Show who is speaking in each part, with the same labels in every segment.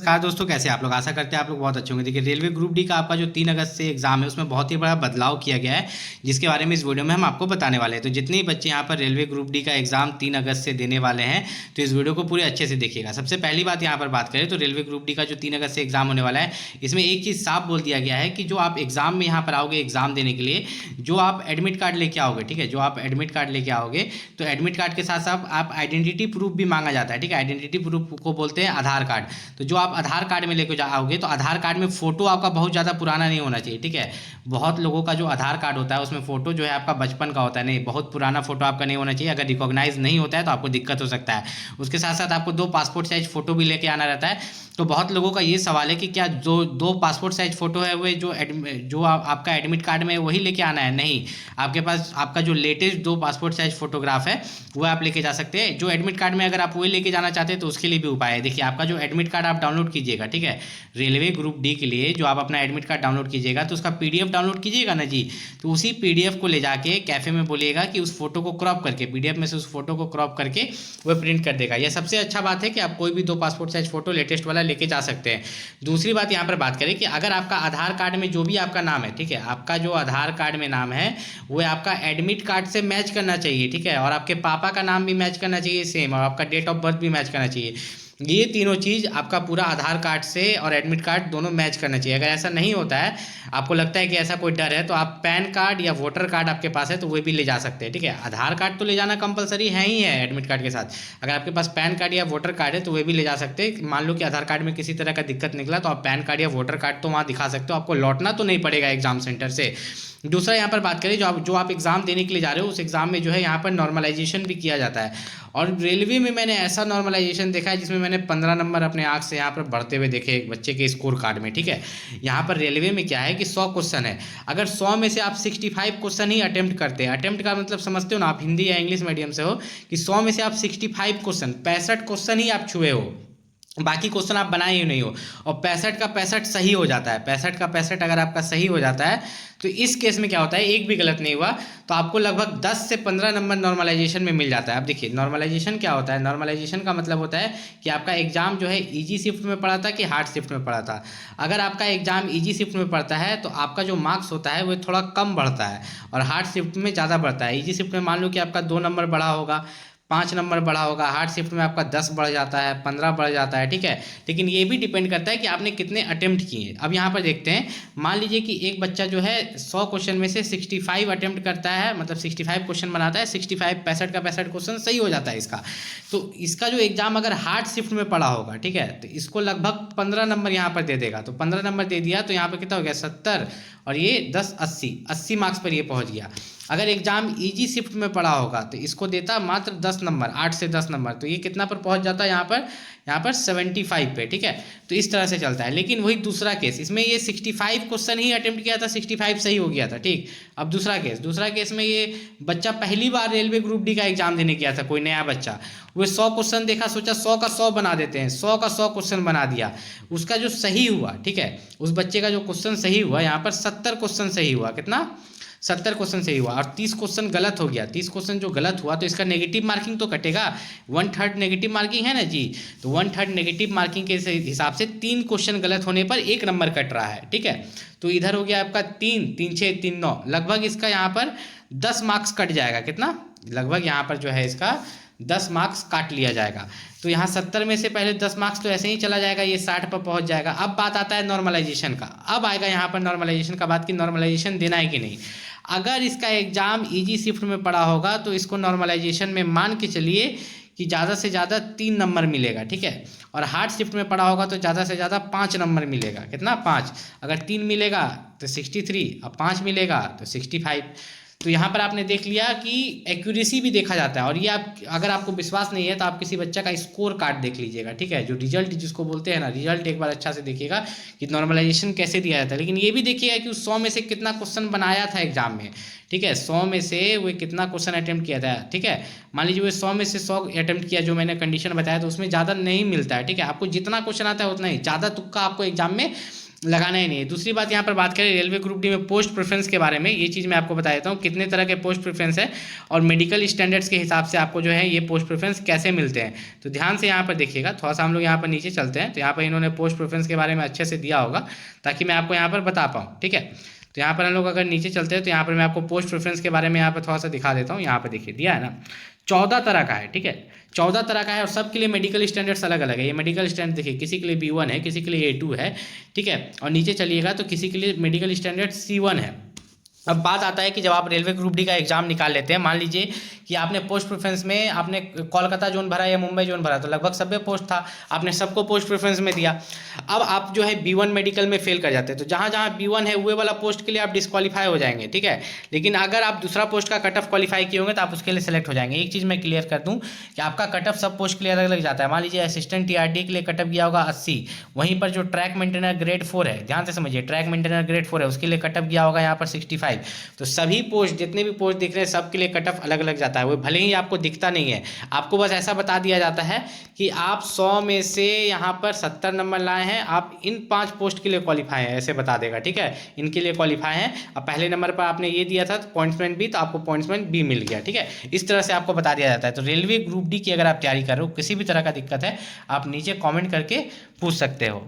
Speaker 1: नमस्कार दोस्तों, कैसे आप लोग? आशा करते हैं आप लोग बहुत अच्छे होंगे। देखिए, रेलवे ग्रुप डी का आपका जो 3 अगस्त से एग्जाम है उसमें बहुत ही बड़ा बदलाव किया गया है, जिसके बारे में इस वीडियो में हम आपको बताने वाले हैं। तो जितने ही बच्चे यहाँ पर रेलवे ग्रुप डी का एग्जाम 3 अगस्त से देने वाले हैं, तो इस वीडियो को पूरे अच्छे से देखिएगा। सबसे पहली बात यहाँ पर बात करें तो रेलवे ग्रुप डी का जो 3 अगस्त से एग्जाम होने वाला है, इसमें एक चीज़ साफ बोल दिया गया है कि जो आप एग्जाम में यहाँ पर आओगे एग्जाम देने के लिए, जो आप एडमिट कार्ड लेके आओगे, ठीक है, जो आप एडमिट कार्ड लेके आओगे, तो एडमिट कार्ड के साथ साथ आप आइडेंटिटी प्रूफ भी मांगा जाता है, ठीक है। आइडेंटिटी प्रूफ को बोलते हैं आधार कार्ड। तो जो आप आधार कार्ड में लेके आओगे, तो आधार कार्ड में फोटो आपका बहुत ज़्यादा पुराना नहीं होना चाहिए, ठीक है। बहुत लोगों का जो आधार कार्ड होता है उसमें फोटो जो है आपका बचपन का होता है, नहीं, बहुत पुराना फोटो आपका नहीं होना चाहिए। अगर रिकॉग्नाइज नहीं होता है तो आपको दिक्कत हो सकता है। उसके साथ साथ आपको 2 पासपोर्ट साइज फोटो भी लेके आना रहता है। तो बहुत लोगों का ये सवाल है कि क्या जो 2 पासपोर्ट साइज फोटो है वो जो आपका एडमिट कार्ड में वही लेके आना है? नहीं, आपके पास आपका जो लेटेस्ट 2 पासपोर्ट साइज फोटोग्राफ है वो आप लेके जा सकते हैं। जो एडमिट कार्ड में अगर आप वही लेके जाना चाहते हैं तो उसके लिए भी उपाय है। देखिए, आपका जो एडमिट कार्ड आप डाउनलोड कीजिएगा, ठीक है, रेलवे ग्रुप डी के लिए जो आप अपना एडमिट कार्ड डाउनलोड कीजिएगा तो उसका पीडीएफ डाउनलोड कीजिएगा ना जी। तो उसी पीडीएफ को ले जाके कैफे में बोलिएगा कि उस फोटो को क्रॉप करके, पीडीएफ में से उस फोटो को क्रॉप करके वो प्रिंट कर देगा। यह सबसे अच्छा बात है कि आप कोई भी 2 पासपोर्ट साइज फोटो लेटेस्ट वाला लेके जा सकते हैं। दूसरी बात यहाँ पर बात करें कि अगर आपका आधार कार्ड में जो भी आपका नाम है, ठीक है, आपका जो आधार कार्ड में नाम है वो आपका एडमिट कार्ड से मैच करना चाहिए, ठीक है, और आपके पापा का नाम भी मैच करना चाहिए सेम, और आपका डेट ऑफ बर्थ भी मैच करना चाहिए। ये तीनों चीज़ आपका पूरा आधार कार्ड से और एडमिट कार्ड दोनों मैच करना चाहिए। अगर ऐसा नहीं होता है, आपको लगता है कि ऐसा कोई डर है, तो आप पैन कार्ड या वोटर कार्ड आपके पास है तो वो भी ले जा सकते हैं, ठीक है। आधार कार्ड तो ले जाना कंपलसरी है ही है एडमिट कार्ड के साथ। अगर आपके पास पैन कार्ड या वोटर कार्ड है तो वो भी ले जा सकते हैं। मान लो कि आधार कार्ड में किसी तरह का दिक्कत निकला तो आप पैन कार्ड या वोटर कार्ड तो वहाँ दिखा सकते हो, आपको लौटना तो नहीं पड़ेगा एग्जाम सेंटर से। दूसरा यहाँ पर बात करें, जो आप एग्ज़ाम देने के लिए जा रहे हो उस एग्ज़ाम में जो है यहाँ पर नॉर्मलाइजेशन भी किया जाता है। और रेलवे में मैंने ऐसा नॉर्मलाइजेशन देखा है जिसमें मैंने 15 नंबर अपने आँख से यहाँ पर बढ़ते हुए देखे एक बच्चे के स्कोर कार्ड में, ठीक है। यहाँ पर रेलवे में क्या है कि 100 क्वेश्चन है, अगर 100 में से आप 65 क्वेश्चन ही अटेम्प्ट करते हैं, अटेम्प्ट का मतलब समझते हो ना आप, हिंदी या इंग्लिश मीडियम से हो, कि 100 में से आप 65 क्वेश्चन, 65 क्वेश्चन ही आप छुए हो, बाकी क्वेश्चन आप बनाए ही नहीं हो, और 65 का 65 सही हो जाता है, 65 का 65 अगर आपका सही हो जाता है तो इस केस में क्या होता है, एक भी गलत नहीं हुआ तो आपको लगभग 10 से 15 नंबर नॉर्मलाइजेशन में मिल जाता है। अब देखिए, नॉर्मलाइजेशन क्या होता है? नॉर्मलाइजेशन का मतलब होता है कि आपका एग्जाम जो है ईजी शिफ्ट में पड़ा था कि हार्ड शिफ्ट में पड़ा था। अगर आपका एग्जाम ईजी शिफ्ट में पड़ता है तो आपका जो मार्क्स होता है वो थोड़ा कम बढ़ता है, और हार्ड शिफ्ट में ज़्यादा बढ़ता है। ईजी शिफ्ट में मान लो कि आपका 2 नंबर बढ़ा होगा, 5 नंबर बढ़ा होगा, हार्ड शिफ्ट में आपका 10 बढ़ जाता है, 15 बढ़ जाता है, ठीक है। लेकिन ये भी डिपेंड करता है कि आपने कितने अटेम्प्ट किए। अब यहाँ पर देखते हैं, मान लीजिए कि एक बच्चा जो है 100 क्वेश्चन में से 65 अटेम्प्ट करता है, मतलब 65 क्वेश्चन बनाता है, 65 65 का 65 क्वेश्चन सही हो जाता है इसका। तो इसका जो एग्जाम अगर हार्ड शिफ्ट में पड़ा होगा, ठीक है, तो इसको लगभग 15 नंबर यहाँ पर दे देगा। तो 15 नंबर दे दिया तो यहाँ पर कितना हो गया, 70, और ये 10 80 मार्क्स पर ये पहुँच गया। अगर एग्जाम इजी शिफ्ट में पड़ा होगा तो इसको देता मात्र 10 नंबर, 8 से 10 नंबर, तो ये कितना पर पहुंच जाता है यहाँ पर 75 पे, ठीक है। तो इस तरह से चलता है। लेकिन वही दूसरा केस, इसमें ये 65 क्वेश्चन ही अटेम्प्ट किया था, 65 सही हो गया था, ठीक। अब दूसरा केस में ये बच्चा पहली बार रेलवे ग्रुप डी का एग्जाम देने गया था, कोई नया बच्चा, वो 100 क्वेश्चन देखा, सोचा 100 का 100 बना देते हैं, 100 का 100 क्वेश्चन बना दिया। उसका जो सही हुआ, ठीक है, उस बच्चे का जो क्वेश्चन सही हुआ, यहाँ पर 70 क्वेश्चन सही हुआ, कितना, 70 क्वेश्चन सही हुआ, और 30 क्वेश्चन गलत हो गया। 30 क्वेश्चन जो गलत हुआ तो इसका नेगेटिव मार्किंग तो कटेगा, 1/3 नेगेटिव मार्किंग है ना जी। तो 1/3 नेगेटिव मार्किंग के हिसाब से 3 क्वेश्चन गलत होने पर 1 नंबर कट रहा है, ठीक है। तो इधर हो गया आपका 3 3 6 3 9, लगभग इसका यहाँ पर 10 मार्क्स कट जाएगा, कितना, लगभग यहाँ पर जो है इसका 10 मार्क्स काट लिया जाएगा। तो यहाँ 70 में से पहले 10 मार्क्स तो ऐसे ही चला जाएगा, ये 60 पर पहुँच जाएगा। अब बात आता है नॉर्मलाइजेशन का, अब आएगा यहाँ पर नॉर्मलाइजेशन का बात, कि नॉर्मलाइजेशन देना है कि नहीं। अगर इसका एग्जाम इजी शिफ्ट में पड़ा होगा तो इसको नॉर्मलाइजेशन में मान के चलिए कि ज़्यादा से ज़्यादा 3 नंबर मिलेगा, ठीक है। और हार्ड शिफ्ट में पड़ा होगा तो ज़्यादा से ज़्यादा 5 नंबर मिलेगा, कितना, 5। अगर 3 मिलेगा तो 63, और 5 मिलेगा तो 65। तो यहाँ पर आपने देख लिया कि एक्यूरेसी भी देखा जाता है। और ये आप, अगर आपको विश्वास नहीं है तो आप किसी बच्चा का स्कोर कार्ड देख लीजिएगा, ठीक है, जो रिजल्ट जिसको बोलते हैं ना, रिजल्ट एक बार अच्छा से देखिएगा कि नॉर्मलाइजेशन कैसे दिया जाता है। लेकिन ये भी देखिएगा कि उस 100 में से कितना क्वेश्चन बनाया था एग्जाम में, ठीक है, 100 में से वो कितना क्वेश्चन अटेम्प्ट किया था, ठीक है। मान लीजिए वो 100 में से 100 अटेम्प्ट किया, जो मैंने कंडीशन बताया, तो उसमें ज़्यादा नहीं मिलता है, ठीक है। आपको जितना क्वेश्चन आता है उतना ही, ज़्यादा तुक्का आपको एग्जाम में लगाना ही नहीं है। दूसरी बात यहाँ पर बात करें रेलवे ग्रुप डी में पोस्ट प्रेफरेंस के बारे में, ये चीज़ मैं आपको बता देता हूँ कितने तरह के पोस्ट प्रेफरेंस है और मेडिकल स्टैंडर्ड्स के हिसाब से आपको जो है ये पोस्ट प्रेफरेंस कैसे मिलते हैं। तो ध्यान से यहाँ पर देखिएगा, थोड़ा सा हम लोग यहाँ पर नीचे चलते हैं, तो यहाँ पर इन्होंने पोस्ट प्रेफरेंस के बारे में अच्छे से दिया होगा ताकि मैं आपको यहाँ पर बता पाऊँ, ठीक है। तो यहाँ पर हम लोग अगर नीचे चलते हैं तो यहाँ पर मैं आपको पोस्ट प्रेफरेंस के बारे में यहाँ पर थोड़ा सा दिखा देता हूँ। यहाँ पर देखिए दिया है ना, 14 तरह का है, ठीक है, 14 तरह का है और सबके लिए मेडिकल स्टैंडर्ड्स अलग अलग है। ये मेडिकल स्टैंडर्ड देखिए, किसी के लिए B1 है, किसी के लिए A2 है, ठीक है, और नीचे चलिएगा तो किसी के लिए मेडिकल स्टैंडर्ड C1 है। अब बात आता है कि जब आप रेलवे ग्रुप डी का एग्जाम निकाल लेते हैं, मान लीजिए कि आपने पोस्ट प्रेफरेंस में आपने कोलकाता जोन भरा या मुंबई जोन भरा, तो लगभग सब में पोस्ट था, आपने सबको पोस्ट प्रेफरेंस में दिया। अब आप जो है B1 मेडिकल में फेल कर जाते हैं, तो जहाँ जहाँ B1 है वो वाला पोस्ट के लिए आप डिस्क्वालीफाई हो जाएंगे, ठीक है। लेकिन अगर आप दूसरा पोस्ट का कट ऑफ क्वालिफाई किए होंगे तो आप उसके लिए सेलेक्ट हो जाएंगे। एक चीज़ मैं क्लियर कर दूँ कि आपका कट ऑफ सब पोस्ट के लिए अलग अलग जाता है। मान लीजिए असिस्टेंट TRD के लिए कट ऑफ गया होगा 80, वहीं पर जो ट्रैक मेंटेनर ग्रेड 4 है, ध्यान से समझिए, ट्रैक मेंटेनर ग्रेड 4 है, उसके लिए कट ऑफ गया होगा यहाँ पर 65। तो सभी पोस्ट, जितने भी पोस्ट दिख रहे हैं, सबके लिए कट ऑफ अलग अलग जाता है। वो भले ही आपको दिखता नहीं है, आपको बस ऐसा बता दिया जाता है कि आप 100 में से यहाँ पर 70 नंबर लाए हैं, आप इन 5 पोस्ट के लिए क्वालिफाई हैं, ऐसे बता देगा, ठीक है, इनके लिए क्वालिफाई हैं। अब पहले नंबर पर आपने ये दिया था पॉइंट्समेंट बी, तो आपको पॉइंट्समेंट बी मिल गया, ठीक है। इस तरह से आपको बता दिया जाता है। तो रेलवे ग्रुप डी की अगर आप तैयारी कर रहे हो, किसी भी तरह का दिक्कत है, आप नीचे कॉमेंट करके पूछ सकते हो।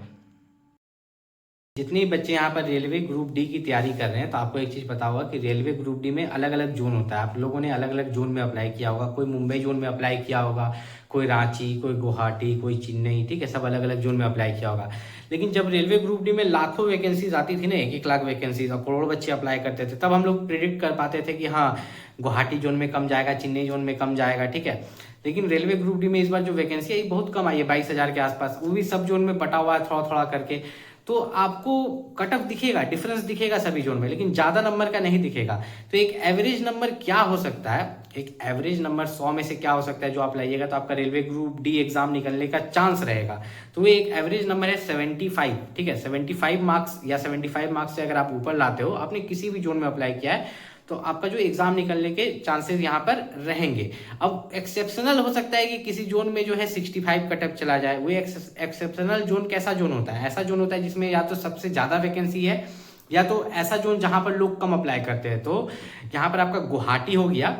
Speaker 1: जितने भी बच्चे यहाँ पर रेलवे ग्रुप डी की तैयारी कर रहे हैं, तो आपको एक चीज़ पता होगा कि रेलवे ग्रुप डी में अलग अलग जोन होता है। आप लोगों ने अलग अलग जोन में अप्लाई किया होगा, कोई मुंबई जोन में अप्लाई किया होगा, कोई रांची, कोई गुवाहाटी, कोई चेन्नई, ठीक है, सब अलग अलग जोन में अप्लाई किया होगा। लेकिन जब रेलवे ग्रुप डी में लाखों वैकेंसीज आती थी ना, 1-1 लाख वैकेंसीज, और करोड़ों बच्चे अप्लाई करते थे, तब हम लोग प्रिडिक्ट कर पाते थे कि हाँ गुवाहाटी जोन में कम जाएगा, चेन्नई जोन में कम जाएगा, ठीक है। लेकिन रेलवे ग्रुप डी में इस बार जो वैकेंसी है बहुत कम आई है, 22,000 के आसपास, वो भी सब जोन में बटा हुआ है थोड़ा थोड़ा करके। तो आपको कट ऑफ दिखेगा, डिफरेंस दिखेगा सभी जोन में, लेकिन ज़्यादा नंबर का नहीं दिखेगा। तो एक एवरेज नंबर क्या हो सकता है, एक एवरेज नंबर 100 में से क्या हो सकता है जो आप लाइएगा तो आपका रेलवे ग्रुप डी एग्जाम निकलने का चांस रहेगा। तो वो एक एवरेज नंबर है 75, ठीक है, 75 मार्क्स या 75 मार्क्स से अगर आप ऊपर लाते हो, आपने किसी भी जोन में अप्लाई किया है, तो आपका जो एग्जाम निकलने के चांसेस यहाँ पर रहेंगे। अब एक्सेप्शनल हो सकता है कि किसी जोन में जो है 65 कट ऑफ चला जाए। वो एक्सेप्शनल जोन कैसा जोन होता है, ऐसा जोन होता है जिसमें या तो सबसे ज़्यादा वैकेंसी है, या तो ऐसा जोन जहाँ पर लोग कम अप्लाई करते हैं। तो यहाँ पर आपका गुवाहाटी हो गया,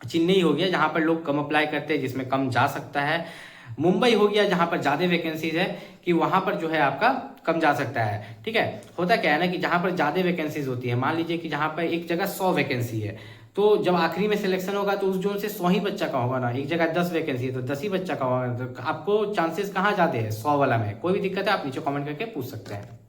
Speaker 1: चेन्नई हो गया जहाँ पर लोग कम अप्लाई करते हैं, जिसमें कम जा सकता है, मुंबई हो गया जहाँ पर ज़्यादा वैकेंसीज है कि वहाँ पर जो है आपका कम जा सकता है, ठीक है। होता क्या है ना कि जहाँ पर ज़्यादा वैकेंसीज होती है, मान लीजिए कि जहाँ पर एक जगह 100 वैकेंसी है, तो जब आखिरी में सिलेक्शन होगा तो उस जोन से 100 ही बच्चा का होगा ना। एक जगह 10 वैकेंसी है तो 10 ही बच्चा का होगा, तो आपको चांसेस कहाँ ज़्यादा है, 100 वाला में। कोई भी दिक्कत है आप नीचे कॉमेंट करके पूछ सकते हैं।